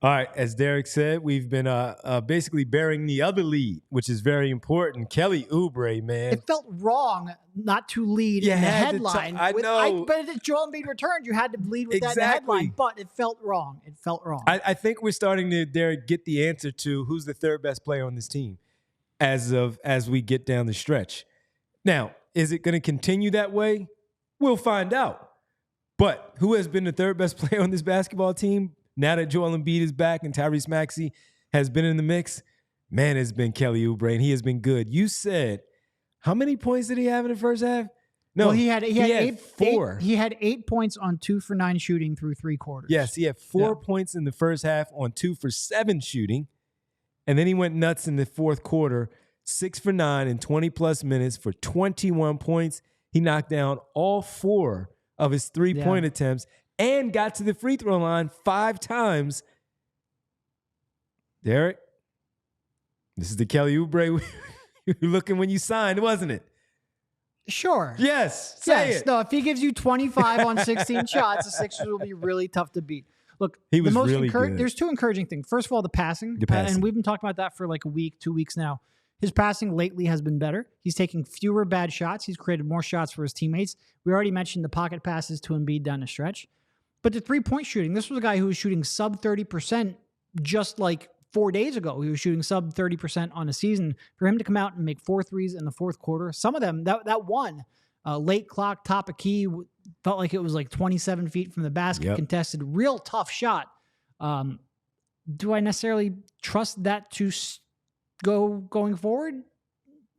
All right, as Derek said, we've been basically bearing the other lead, which is very important. Kelly Oubre, man. It felt wrong not to lead You in the had to headline. I know. But if Joel Embiid returned, you had to lead with that in the Exactly. headline. But it felt wrong. It felt wrong. I think we're starting to, Derek, get the answer to who's the third best player on this team as we get down the stretch. Now, is it going to continue that way? We'll find out. But who has been the third best player on this basketball team now that Joel Embiid is back and Tyrese Maxey has been in the mix? Man, it's been Kelly Oubre, and he has been good. You said, how many points did he have in the first half? No, well, he had 4. He had 8 points on 2 for 9 shooting through 3 quarters. Yes, he had 4 points in the first half on 2 for 7 shooting. And then he went nuts in the fourth quarter, 6 for 9 in 20-plus minutes for 21 points. He knocked down all 4 of his 3-point attempts and got to the free throw line 5 times. Derek, this is the Kelly Oubre you were looking when you signed, wasn't it? Sure. Yes. Say it. No, if he gives you 25 on 16 shots, the Sixers will be really tough to beat. Look, he was really good. There's 2 encouraging things. First of all, the passing. And we've been talking about that for like a week, 2 weeks now. His passing lately has been better. He's taking fewer bad shots. He's created more shots for his teammates. We already mentioned the pocket passes to Embiid down the stretch. But the 3-point shooting, this was a guy who was shooting sub 30% just like 4 days ago. He was shooting sub 30% on a season. For him to come out and make 4 threes in the fourth quarter, some of them, that one, late clock, top of key, felt like it was like 27 feet from the basket, contested, real tough shot. Do I necessarily trust that to going forward?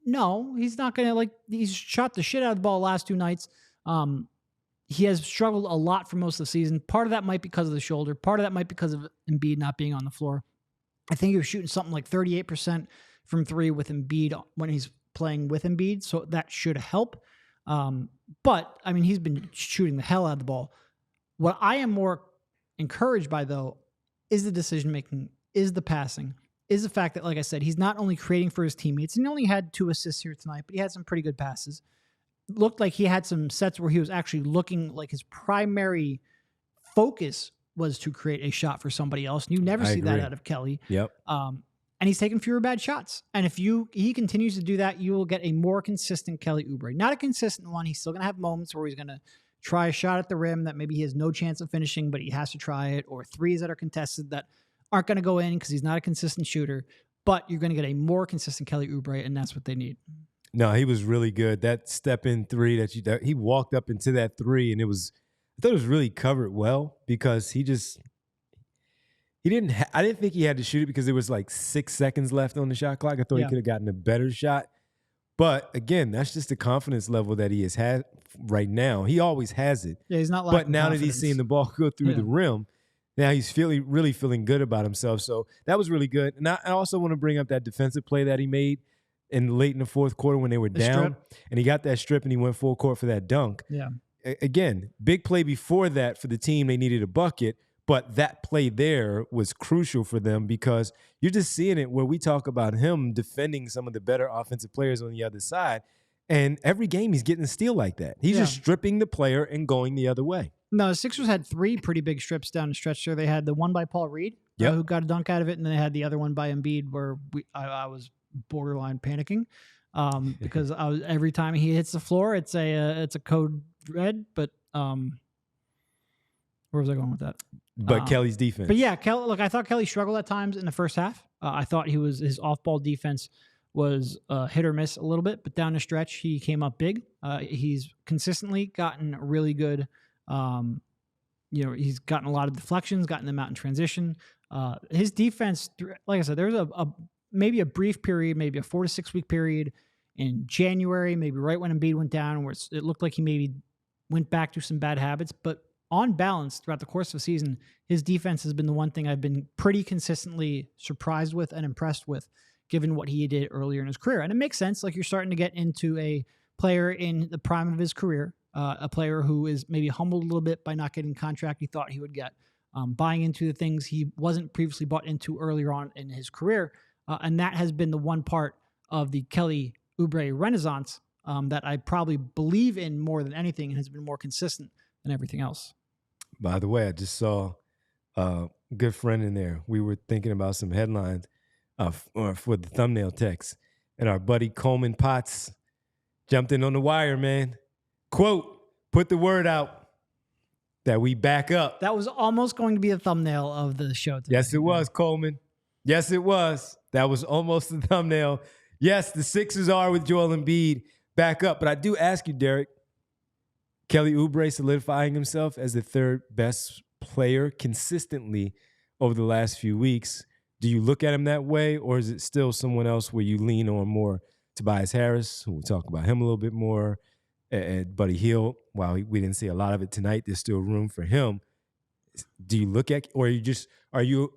No, he's not going to. He's shot the shit out of the ball the last 2 nights. He has struggled a lot for most of the season. Part of that might be because of the shoulder. Part of that might be because of Embiid not being on the floor. I think he was shooting something like 38% from 3 with Embiid when he's playing with Embiid, so that should help. But, I mean, he's been shooting the hell out of the ball. What I am more encouraged by, though, is the decision-making, is the passing, is the fact that, like I said, he's not only creating for his teammates, and he only had 2 assists here tonight, but he had some pretty good passes. Looked like he had some sets where he was actually looking like his primary focus was to create a shot for somebody else. And you never see that out of Kelly. Yep. And he's taking fewer bad shots. And if he continues to do that, you will get a more consistent Kelly Oubre. Not a consistent one. He's still going to have moments where he's going to try a shot at the rim that maybe he has no chance of finishing, but he has to try it, or threes that are contested that aren't going to go in because he's not a consistent shooter. But you're going to get a more consistent Kelly Oubre, and that's what they need. No, he was really good. That step-in 3 that he walked up into that 3, and I thought it was really covered well because I didn't think he had to shoot it because there was like 6 seconds left on the shot clock. I thought he could have gotten a better shot. But again, that's just the confidence level that he has had right now. He always has it. Yeah, he's not lacking But now confidence. that he's seeing the ball go through the rim, now he's really feeling good about himself. So that was really good. And I also want to bring up that defensive play that he made late in the fourth quarter when they were down. And he got that strip and he went full court for that dunk. Yeah. Again, big play before that for the team. They needed a bucket. But that play there was crucial for them because you're just seeing it where we talk about him defending some of the better offensive players on the other side. And every game he's getting a steal like that. He's just stripping the player and going the other way. No, the Sixers had 3 pretty big strips down the stretch there. They had the one by Paul Reed, who got a dunk out of it, and then they had the other one by Embiid where I was borderline panicking because every time he hits the floor, it's a code red. But where was I going with that? But Kelly's defense. But yeah, I thought Kelly struggled at times in the first half. I thought his off-ball defense was hit or miss a little bit, but down the stretch he came up big. He's consistently gotten really good. He's gotten a lot of deflections, gotten them out in transition. His defense, like I said, there was maybe a brief period, maybe a 4 to 6 week period in January, maybe right when Embiid went down, where it looked like he maybe went back to some bad habits. But on balance, throughout the course of the season, his defense has been the one thing I've been pretty consistently surprised with and impressed with, given what he did earlier in his career. And it makes sense. Like, you're starting to get into a player in the prime of his career, a player who is maybe humbled a little bit by not getting the contract he thought he would get, buying into the things he wasn't previously bought into earlier on in his career. And that has been the one part of the Kelly Oubre renaissance that I probably believe in more than anything and has been more consistent than everything else. By the way, I just saw good friend in there. We were thinking about some headlines for the thumbnail text. And our buddy Coleman Potts jumped in on the wire, man. Quote, put the word out that we back up. That was almost going to be a thumbnail of the show today. Yes, it was, Coleman. Yes, it was. That was almost the thumbnail. Yes, the Sixers are with Joel Embiid back up. But I do ask you, Derek, Kelly Oubre solidifying himself as the third best player consistently over the last few weeks. Do you look at him that way, or is it still someone else where you lean on more? Tobias Harris, we'll talk about him a little bit more, and Buddy Hield. While we didn't see a lot of it tonight, there's still room for him. Do you look at, or are you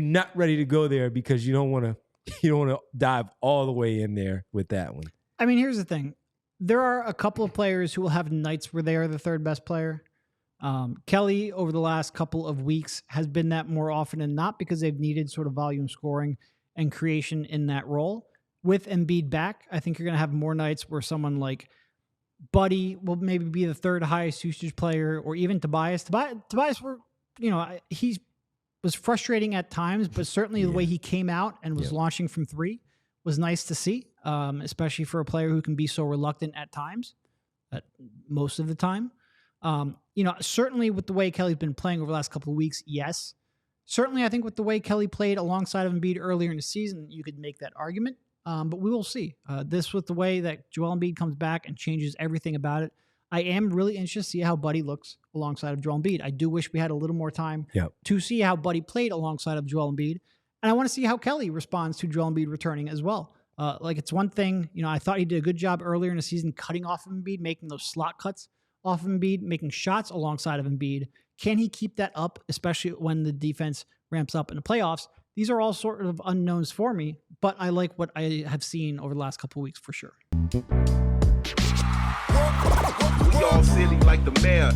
not ready to go there because you don't want to dive all the way in there with that one? I mean, here's the thing. There are a couple of players who will have nights where they are the third best player. Kelly, over the last couple of weeks, has been that more often than not because they've needed sort of volume scoring and creation in that role. With Embiid back, I think you're going to have more nights where someone like Buddy will maybe be the third highest usage player, or even Tobias. Tobias, he was frustrating at times, but certainly the way he came out and was launching from three was nice to see, especially for a player who can be so reluctant at times, most of the time. Certainly with the way Kelly's been playing over the last couple of weeks, yes. Certainly, I think with the way Kelly played alongside of Embiid earlier in the season, you could make that argument. But we will see. This with the way that Joel Embiid comes back and changes everything about it. I am really interested to see how Buddy looks alongside of Joel Embiid. I do wish we had a little more time to see how Buddy played alongside of Joel Embiid. And I want to see how Kelly responds to Joel Embiid returning as well. It's one thing, I thought he did a good job earlier in the season cutting off of Embiid, making those slot cuts off of Embiid, making shots alongside of Embiid. Can he keep that up, especially when the defense ramps up in the playoffs? These are all sort of unknowns for me, but I like what I have seen over the last couple of weeks for sure. We all silly like the mayor.